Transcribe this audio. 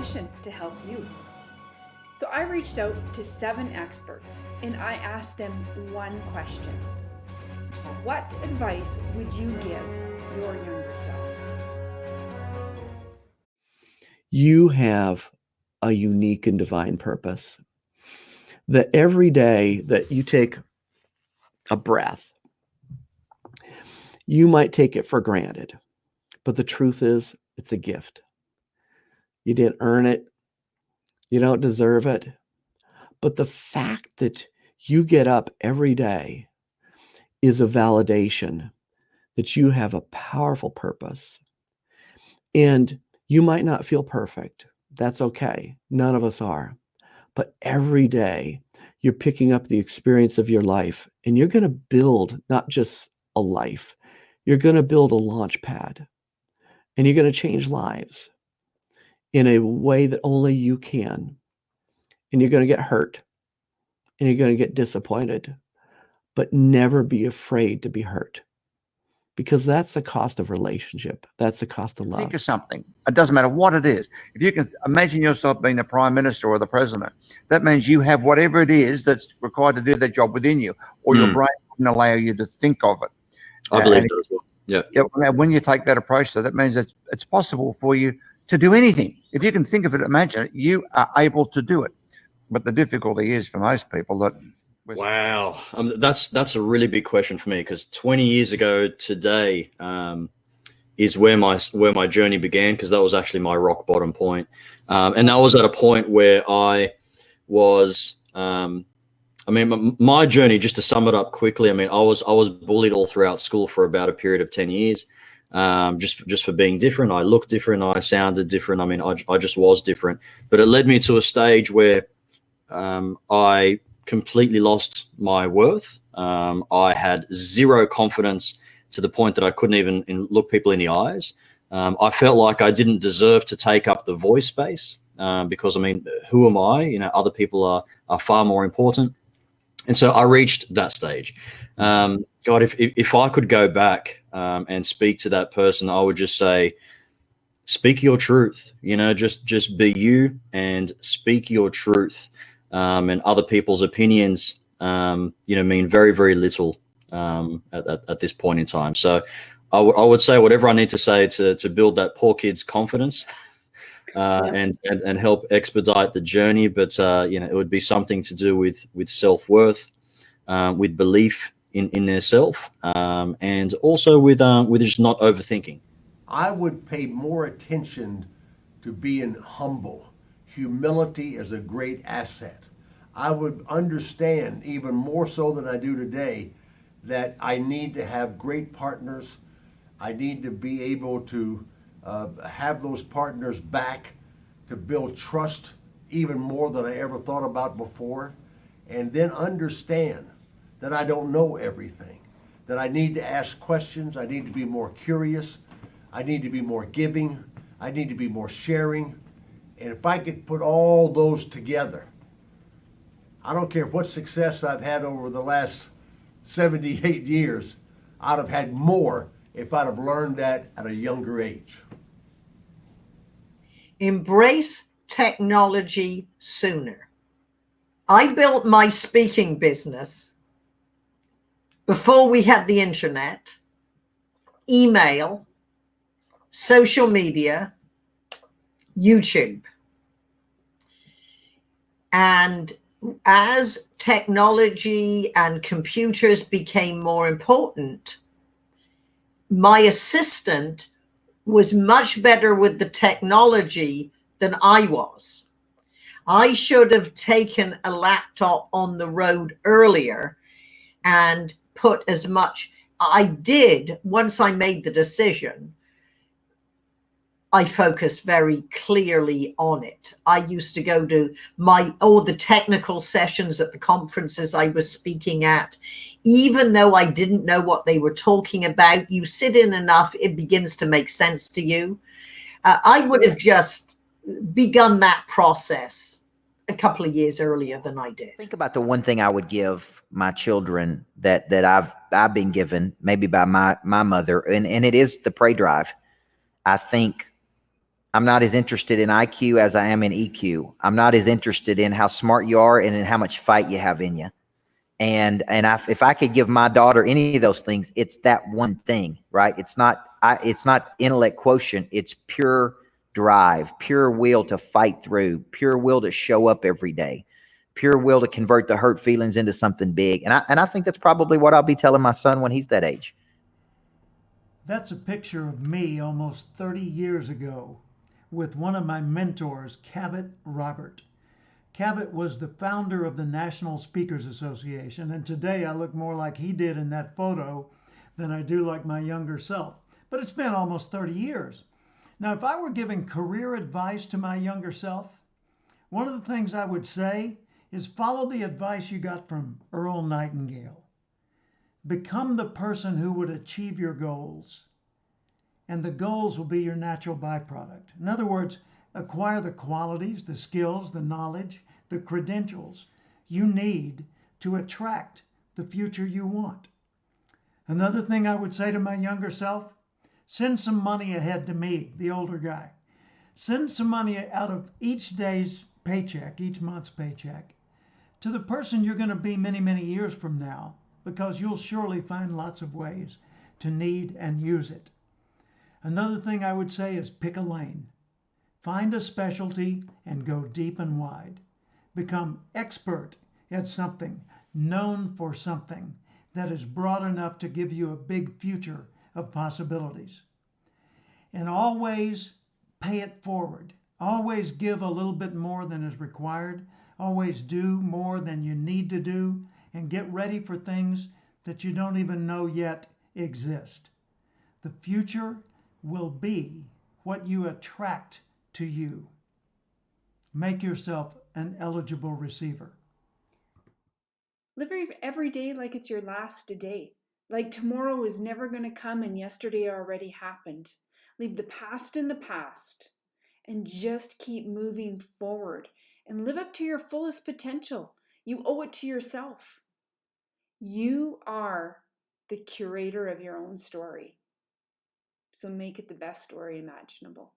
mission to help you. So I reached out to 7 experts and I asked them one question. What advice would you give your younger self? You have a unique and divine purpose. That every day that you take a breath, you might take it for granted, but the truth is it's a gift. You didn't earn it. You don't deserve it. But the fact that you get up every day is a validation that you have a powerful purpose. And you might not feel perfect. That's okay. None of us are. But every day you're picking up the experience of your life, and you're going to build not just a life, you're going to build a launch pad, and you're going to change lives in a way that only you can. And you're going to get hurt, and you're going to get disappointed, but never be afraid to be hurt, because that's the cost of relationship. That's the cost of love. Think of something. It doesn't matter what it is. If you can imagine yourself being the prime minister or the president, that means you have whatever it is that's required to do that job within you, or your brain wouldn't allow you to think of it. I believe that as well. Yeah. When you take that approach, so that means that it's possible for you to do anything. If you can think of it, imagine it, you are able to do it. But the difficulty is for most people that. Wow, that's a really big question for me, because 20 years ago today is where my journey began, because that was actually my rock bottom point, and that was at a point where I was. My journey, just to sum it up quickly, I was bullied all throughout school for about a period of 10 years, just for being different. I looked different, I sounded different. I just was different, but it led me to a stage where I completely lost my worth. I had zero confidence, to the point that I couldn't even look people in the eyes. I felt like I didn't deserve to take up the voice space, because who am I? Other people are far more important. And so I reached that stage. God, if I could go back and speak to that person, I would just say, speak your truth. Just be you and speak your truth. And other people's opinions, mean very, very little at this point in time. So I would say whatever I need to say to build that poor kid's confidence and help expedite the journey. But, it would be something to do with self-worth, with belief in their self, and also with just not overthinking. I would pay more attention to being humble. Humility is a great asset. I would understand even more so than I do today that I need to have great partners. I need to be able to have those partners back to build trust even more than I ever thought about before. And then understand that I don't know everything, that I need to ask questions. I need to be more curious. I need to be more giving. I need to be more sharing. And if I could put all those together, I don't care what success I've had over the last 78 years, I'd have had more if I'd have learned that at a younger age. Embrace technology sooner. I built my speaking business before we had the internet, email, social media, YouTube. And as technology and computers became more important, my assistant was much better with the technology than I was. I should have taken a laptop on the road earlier and put as much. I did, once I made the decision, I focused very clearly on it. I used to go to all the technical sessions at the conferences I was speaking at. Even though I didn't know what they were talking about, you sit in enough, it begins to make sense to you. I would have just begun that process a couple of years earlier than I did. Think about the one thing I would give my children that I've been given, maybe by my mother, and it is the pray drive. I think I'm not as interested in IQ as I am in EQ. I'm not as interested in how smart you are and in how much fight you have in you. If I could give my daughter any of those things, it's that one thing, right? It's not intellect quotient. It's pure drive, pure will to fight through, pure will to show up every day, pure will to convert the hurt feelings into something big. And I think that's probably what I'll be telling my son when he's that age. That's a picture of me almost 30 years ago with one of my mentors, Cabot Robert. Cabot was the founder of the National Speakers Association, and today I look more like he did in that photo than I do like my younger self. But it's been almost 30 years. Now, if I were giving career advice to my younger self, one of the things I would say is follow the advice you got from Earl Nightingale. Become the person who would achieve your goals, and the goals will be your natural byproduct. In other words, acquire the qualities, the skills, the knowledge, the credentials you need to attract the future you want. Another thing I would say to my younger self, send some money ahead to me, the older guy. Send some money out of each day's paycheck, each month's paycheck, to the person you're going to be many, many years from now, because you'll surely find lots of ways to need and use it. Another thing I would say is pick a lane. Find a specialty and go deep and wide. Become expert at something, known for something that is broad enough to give you a big future of possibilities. And always pay it forward. Always give a little bit more than is required. Always do more than you need to do, and get ready for things that you don't even know yet exist. The future will be what you attract to you. Make yourself an eligible receiver. Live every day like it's your last day. Like tomorrow is never going to come and yesterday already happened. Leave the past in the past and just keep moving forward and live up to your fullest potential. You owe it to yourself. You are the curator of your own story. So make it the best story imaginable.